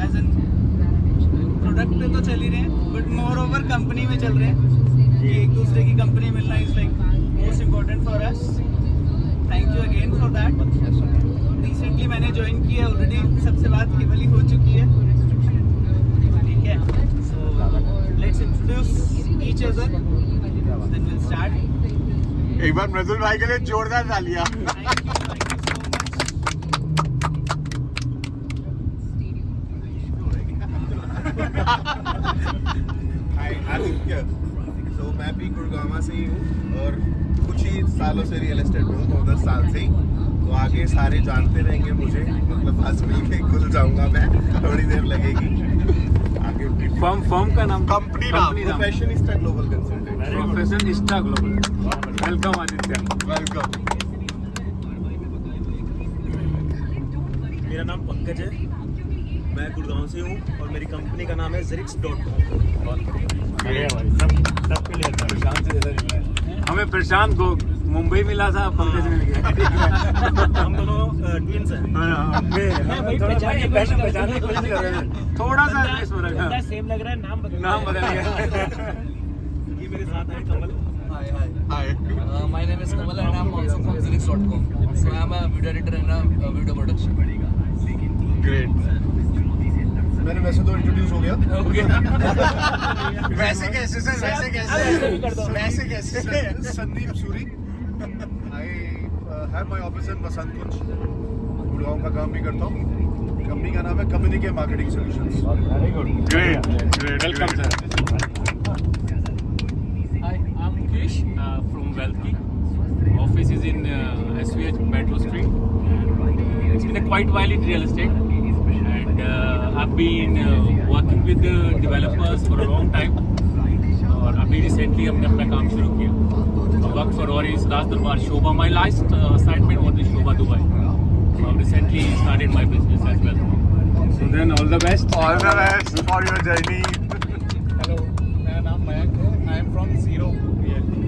As an product पे तो चल ही रहे हैं, बट मोर ओवर कंपनी में चल रहे हैं कि एक दूसरे की कंपनी मिलना is like most important for us. Thank you again for that. Recently मैंने ज्वाइन किया, ऑलरेडी सबसे बात केवल ही हो चुकी है. ठीक है, so let's introduce each other, then will start. एक बार मृदुल भाई के लिए जोरदार तालियां. आदित्य. तो मैं भी गुड़गांव से ही हूँ और कुछ ही सालों से रियल एस्टेट में हूँ, 10 साल से ही. तो आगे सारे जानते रहेंगे मुझे, मतलब पास मिलके खुल जाऊंगा मैं, थोड़ी देर लगेगी. आगे फर्म का नाम, कंपनी नाम Professionista global consultant. Professionista global. Welcome Aditya. Welcome. मेरा नाम पंकज है, मैं गुड़गांव से हूँ और मेरी कंपनी का नाम है Zerix.com. हमें प्रशांत को मुंबई मिला था, पंकज मिल गया. हम दोनों ट्विंस हैं. पहचानने की कोशिश कर रहे थे, थोड़ा सा इस में रखा. सेम लग रहा है, नाम नाम बदल गया. ये मेरे साथ है कमल. हाय. My name is Kamal and I'm also from Zerix.com. So I'm a video editor and a video production. Great. मैंने वैसे तो इंट्रोड्यूस हो गया. वैसे कैसे सर, वैसे कैसे, वैसे कैसे. Sandeep Suri. I have my office in Basant Kunj. Gurgaon का काम भी करता हूँ. कंपनी का नाम है Communique marketing solutions. Very good. Great. Welcome sir. Hi, I'm Mukesh from Valki. Office is in SVH Metro Street. It's been a quite while in real estate, and I've been working with the developers for a long time. और अभी recently हमने अपना काम शुरू किया. Work for Oris, Raj Darbar, Sobha. My last assignment was in Sobha Dubai. Recently started my business as well. So then all the best. All the best for your journey. Hello, मेरा नाम मयंक है. I am from Zero Realty.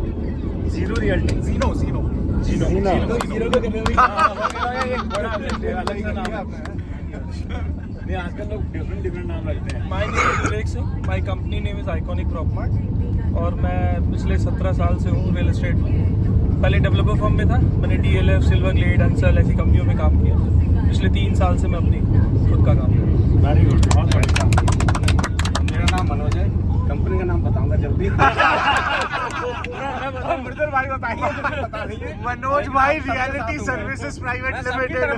Zero Realty. जीनो Zero को करने में नहीं, आजकल लोग डिफरेंट नाम रखते हैं. My name is Vivek Singh. My company name is iconic property और मैं पिछले 17 साल से हूँ रियल एस्टेट में. पहले डेवलपर फर्म में था. मैंने DLF, सिल्वर ग्लेड, अंसल ऐसी कंपनियों में काम किया. पिछले 3 साल से मैं अपनी खुद का काम कर रहा हूँ. वेरी गुड, बहुत बढ़िया. मेरा नाम मनोज है. कंपनी का नाम बताऊंगा जल्दी. मृदुल भाई बताइए. मनोज भाई रियलिटी सर्विसेज प्राइवेट लिमिटेड.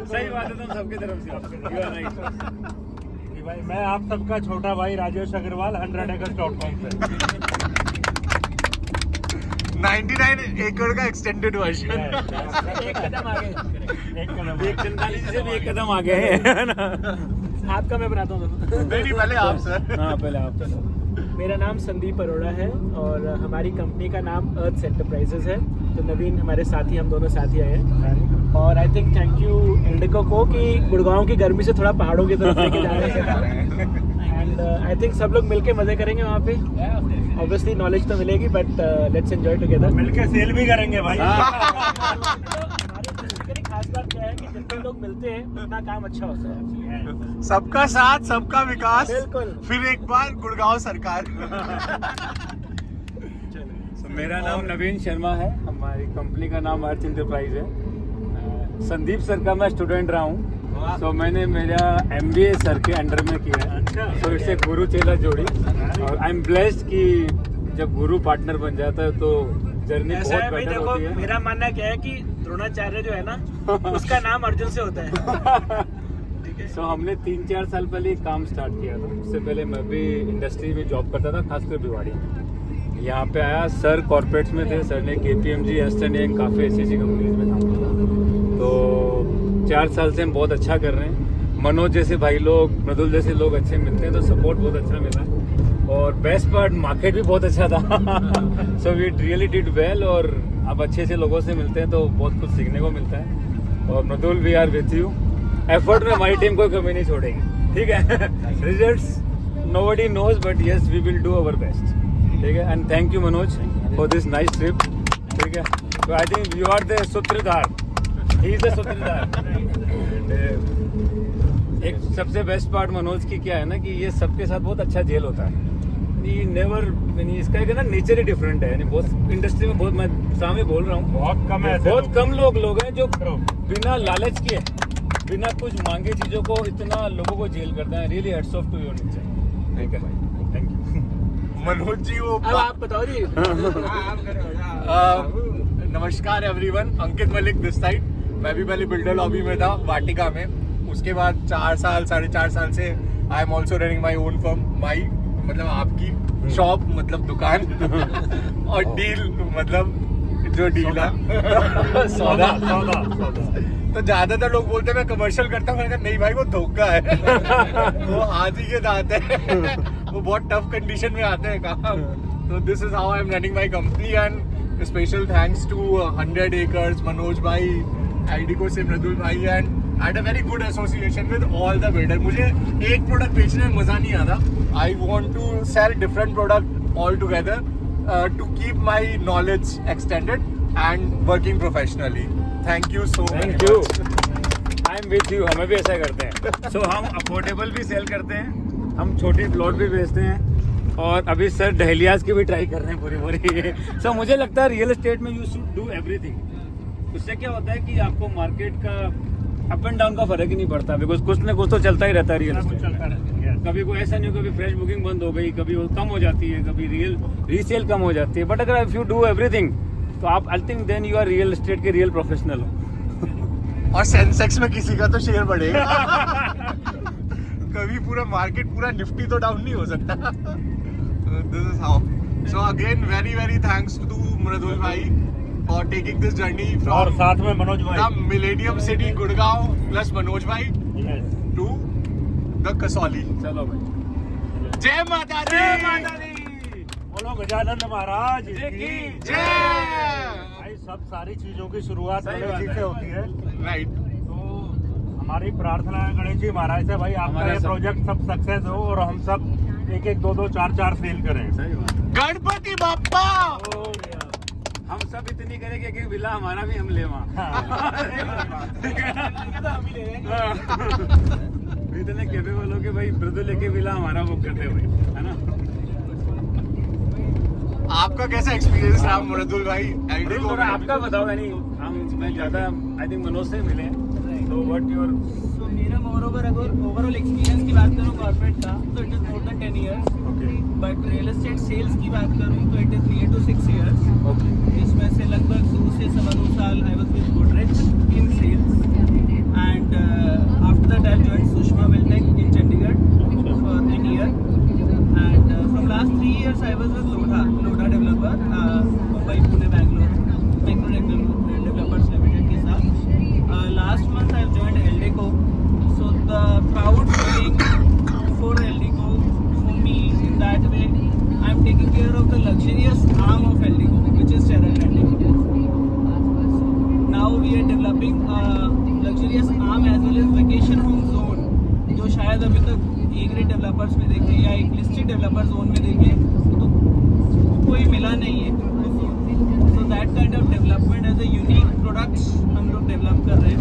सही बात है, तुम सबकी तरफ से. You are right. कि भाई मैं आप सबका छोटा भाई राजेश अग्रवाल 100acres.com से. 99 एकड़ का एक्सटेंडेड वर्जन. एक कदम आगे. एक 45 से भी एक कदम आगे है ना. आपका मैं बनाता हूँ. नहीं, पहले आप सर. हाँ, पहले आप. मेरा नाम संदीप अरोड़ा है और हमारी कंपनी का नाम अर्थ एंटरप्राइजेज है. तो नवीन हमारे साथी, हम दोनों साथी आए हैं. और आई थिंक थैंक यू इंडिको को कि गुड़गांव की गर्मी से थोड़ा पहाड़ों की तरफ लेके जा रहे हैं. एंड आई थिंक सब लोग मिलके मजे करेंगे वहाँ पे. ऑब्वियसली नॉलेज तो मिलेगी, बट लेट्स एंजॉय टुगेदर. मिलके सेल भी करेंगे भाई. हमारी खास बात क्या है कि जितने लोग मिलते हैं उतना काम अच्छा होता है. सबका साथ, सबका विकास. बिल्कुल. फिर एक बार गुड़गांव सरकार. So, मेरा नाम नवीन शर्मा है. हमारी कंपनी का नाम अर्थ एंटरप्राइज है. संदीप सर का मैं स्टूडेंट रहा हूँ. तो मैंने मेरा MBA सर के अंडर में किया है. तो इससे गुरु चेला जोड़ी. और आई एम ब्लेस्ड कि जब गुरु पार्टनर बन जाता है तो जर्नी ऐसा बहुत है भाई, बेटर देखो होती है. मेरा मानना क्या है कि द्रोणाचार्य जो है ना, उसका नाम अर्जुन से होता है. तो हमने 3-4 साल पहले काम स्टार्ट किया था. उससे पहले मैं भी इंडस्ट्री में जॉब करता था, खासकर भिवाड़ी में. यहाँ पे आया, सर कॉर्पोरेट्स में थे. सर ने KPMG, एस्टर्न यंग, काफ़ी ऐसी कंपनीज में काम किया. तो 4 साल से हम बहुत अच्छा कर रहे हैं. मनोज जैसे भाई लोग, मृदुल जैसे लोग अच्छे मिलते हैं तो सपोर्ट बहुत अच्छा मिला. और बेस्ट पार्ट, मार्केट भी बहुत अच्छा था. So we really did well. और अब अच्छे से लोगों से मिलते हैं तो बहुत कुछ सीखने को मिलता है. और Mridul, we are with you. Effort में हमारी टीम कोई कमी नहीं छोड़ेगी. ठीक है. Results nobody knows, but yes we will do our best. ठीक है. And thank you Manoj for this nice trip. ठीक है. तो I think you are the सूत्रधार. ही इज द सूत्रधार. एक सबसे बेस्ट पार्ट मनोज की क्या है ना कि ये सबके साथ बहुत अच्छा जेल होता है। ये नेवर इसका एक ना नेचर ही डिफरेंट है। यानी बहुत इंडस्ट्री में बहुत, मैं सामने बोल रहा हूँ, बहुत कम लोग हैं जो बिना लालच के, बिना कुछ मांगे चीजों को इतना लोगों को जेल करते हैं। Really heads off to your nature. ठीक है भाई, थैंक यू मनोज जी। वो अब आप बताओ जी। नमस्कार everyone, Ankit Malik this side. मैं भी पहले बिल्डर लॉबी में था वाटिका में, उसके बाद 4-4.5 साल से I am also running my own firm. My मतलब आपकी शॉप, मतलब दुकान और डील मतलब जो डील है सौदा। तो ज्यादातर लोग बोलते हैं मैं कमर्शियल करता हूँ, मैंने कहा नहीं भाई वो धोखा है। वो हाथी के दांत है, वो बहुत टफ कंडीशन में आते हैं काम। तो this is how I am running my company and special thanks to 100 acres, Manoj भाई, आईडीको से मृदुल भाई एंड had a very good association with all the builder. मुझे एक प्रोडक्ट बेचने में मजा नहीं आता। I want to sell different product all together to keep my knowledge extended and working professionally. Thank you so much. Thank you, I am with you. हमें भी ऐसा करते हैं। सो हम अफोर्डेबल भी सेल करते हैं, हम छोटे प्लॉट भी बेचते हैं, और अभी सर डहलियाज की भी ट्राई कर रहे हैं पूरी। सो मुझे लगता है रियल एस्टेट में यू शुड डू एवरीथिंग। उससे क्या होता है कि आपको मार्केट का अप एंड डाउन का फर्क ही नहीं पड़ता, बिकॉज कुछ ना कुछ तो चलता ही रहता है रियल एस्टेट। कभी कोई ऐसा नहीं, कभी फ्रेश बुकिंग बंद हो गई, कभी वो कम हो जाती है, कभी रीसेल कम हो जाती है। बट अगर इफ यू डू एवरीथिंग तो आप I think then you are real estate के रियल प्रोफेशनल हो। और सेंसेक्स में किसी का तो शेयर बढ़ेगा। कभी पूरा मार्केट पूरा निफ्टी तो डाउन नहीं हो सकता। This is how. So again very thanks to Mridul भाई for taking this journey from और साथ में मनोज भाई, the Millennium City Gurgaon plus Manoj भाई to the कसौली। चलो भाई, जय माता दी। जय माता दी। बोलो गजानन महाराज की जय। भाई सब सारी चीजों की शुरुआत सही गणेश जी बात से है। होती है। राइट। तो हमारी प्रार्थना है गणेश जी महाराज से, भाई आपका हमारा ये सब- प्रोजेक्ट सब सक्सेस हो और हम सब 1-1, 2-2, 4-4 सेल करें। सही बात है। गणपति बाप्पा। हम सब इतनी करेंगे कि विला हमारा भी हम ले इतने केपेबल हो कि भाई मृदुल लेके विला हमारा बुक करते भाई, है ना। आपका कैसा एक्सपीरियंस रहा मृदुल भाई? मृदुल थोड़ा आपका बताओ। यानी हम मैं ज्यादा आई थिंक मनोज से मिले, तो व्हाट योर। So मेरा मोर अगर ओवरऑल एक्सपीरियंस की बात करूँ कॉर्पोरेट का, तो it is more than 10 years। But real estate sales की बात करूँ तो it is near to 6 years। इसमें से लगभग 2 से 2.25 साल I was with Godrej in sales and after that I joined Sushma Weltech in Chandigarh for an year and from last 3 years I was with Lodha developer Mumbai Pune Bangalore developers limited के साथ। Last month I joined Eldeco. So the proud feeling for Eldeco for me in that way, I am taking care of the luxurious arm of Eldico, which is Terra Grande. Now we are developing a luxurious arm as well as vacation home zone, जो शायद अभी तक A grade developers में देखे या एक listed developer zone में देखे तो कोई मिला नहीं है। So that kind of development as a unique products हम लोग डेवलप कर रहे हैं।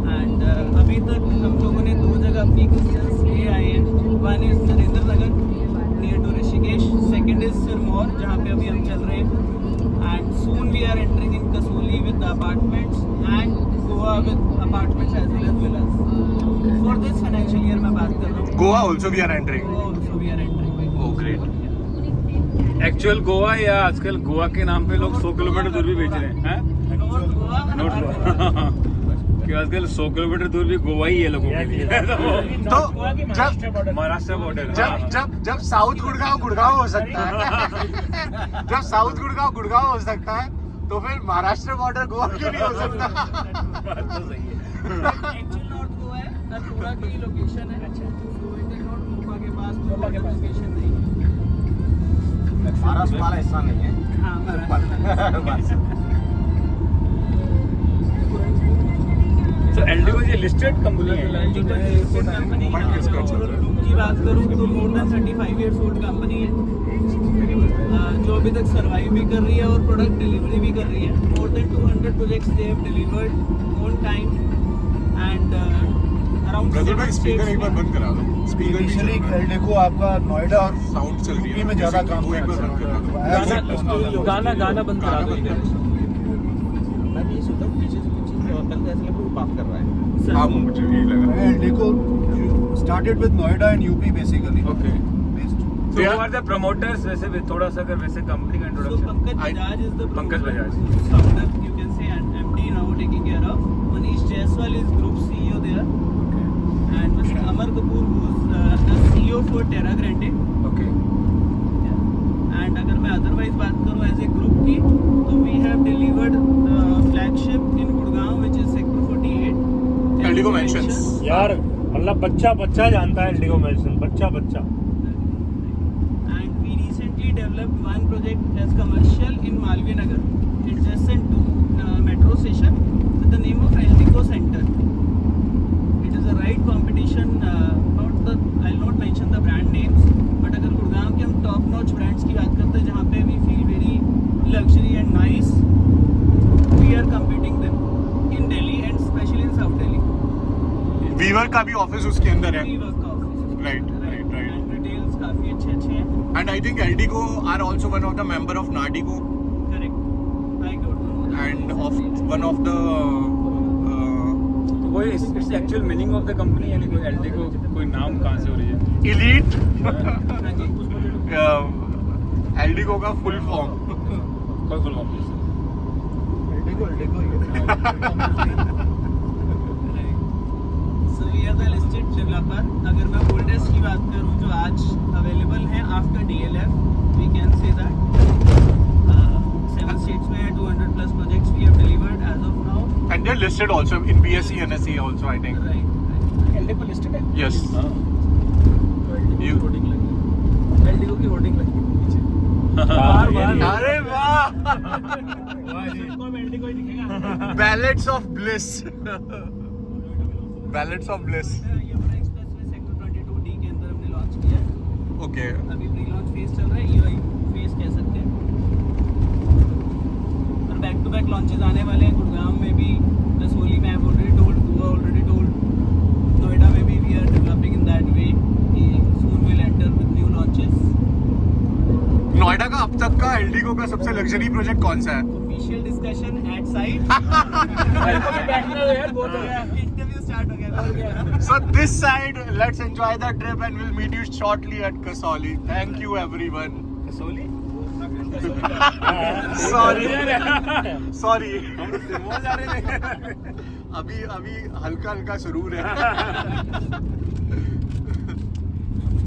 एंड अभी तक हम लोगों ने 2 जगह अपनी एक्सपीरियंस ले आए हैं। One is Narendra Nagar near to Rishikesh, second is Sirmaur जहाँ पे अभी हम चल रहे हैं, and soon we are entering in Kasauli with apartments and Goa with apartments as well as villas. For this financial year मैं बात कर रहा हूँ। Goa also we are entering. Goa also we are entering. Oh great. Actual Goa या आजकल गोवा के नाम पे लोग 100 किलोमीटर दूर भी बेच रहे हैं। नॉर्थ गोवा नोट गोवा कि आजकल 100 किलोमीटर दूर भी गोवा ही है लोगों के लिए। तो जब महाराष्ट्र बॉर्डर। जब साउथ गुड़गांव हो सकता है जब साउथ गुड़गांव हो सकता है तो फिर महाराष्ट्र बॉर्डर गोवा क्यों नहीं हो सकता? बात तो सही है। एक्चुअल नॉर्थ गोवा है, अल्मोड़ा की लोकेशन है। अच्छा, तो इट इज नॉट मोगा के पास, मोगा के लोकेशन नहीं है। महाराष्ट्र हमारा हिस्सा नहीं है। हाँ, महाराष्ट्र। तो एल्डिको ये लिस्टेड कंपनी है। की बात करूँ तो more than 35 years old company है जो अभी तक सर्वाइव भी कर रही है और प्रोडक्ट डिलीवरी भी कर रही है। More than 200 projects they have delivered on time and around रजत भाई 7 स्पीकर states एक बार में। बंद करा दो स्पीकर इनिशियली देखो आपका नोएडा और साउंड चल रही यूपी है में ज्यादा काम वो एक बार बंद करा दो गाना बंद करा दो इधर। मैं भी ये सोचता हूँ पीछे से कुछ चीज़ कल तो ऐसा लग रहा है वो बात कर रहा है हाँ मुझे यही लगा देखो started with Noida and UP basically okay So who are the promoters? वैसे भी थोड़ा सा अगर वैसे कंपनी का So introduction. Pankaj Bajaj is the Pankaj promoter, Bajaj. founder, you can say, and MD now taking care of. Manish Jaiswal is group CEO there, and Mr. Amar Kapoor, who's the CEO for Terra Grande. Okay And अगर मैं otherwise बात करूँ as a group की, तो we have delivered flagship in Gurgaon which is sector 48. Eldigo Mansions. यार मतलब बच्चा जानता है एल्डिगो मेंशन बच्चा And we recently developed one project as commercial in Malviya Nagar, adjacent to metro station, with the name of Eldigo Center. It is a right competition. I'll not mention the brand names, but अगर गुड़गांव के हम top notch brands की बात करते हैं जहाँ पे we feel very luxury and nice, we are competing them in Delhi and especially in South Delhi. वीवर का भी ऑफिस उसके अंदर है We work office. Right. And retails काफी अच्छे हैं. And I think Eldeco are also one of the member of NAREDCO Correct. I got to know that. And of one of the तो वही it's actual meaning of the company यानी कोई एल्डिगो कोई नाम कहाँ से हो रही है? इलीट एल्डिगो का फुल फॉर्म कोई full form So we are the listed developer. अगर मैं oldest की बात करूँ जो आज available हैं after DLF, we can say that 7 states में 200 plus projects we have delivered as of now. And they are listed also in BSE NSE also I think Right. Eldeco listed है यस एल्डिगो की hoarding लगी है पीछे अरे वाह सबको एल्डिगो ही दिखेगा ballets of bliss ballets of bliss Yamuna expressway sector 22D के अंदर हमने लॉन्च किया है. ओके अभी प्री लॉन्च फेज चल रहा है, यूआई फेज कह सकते हैं. और बैक टू बैक लॉन्चेस आने वाले हैं गुड़गांव में भी, रसोली में I have already told, Goa already told, Noida में भी we are developing in that way कि soon will enter with new launches. Noida का अब तक का एल्डिगो का सबसे लग्जरी प्रोजेक्ट कौन सा है official discussion at site. Interview start हो गया. So this side, let's enjoy the trip and we'll meet you shortly at Kasoli. Thank you everyone. Kasauli Sorry. अभी हल्का सुरूर है.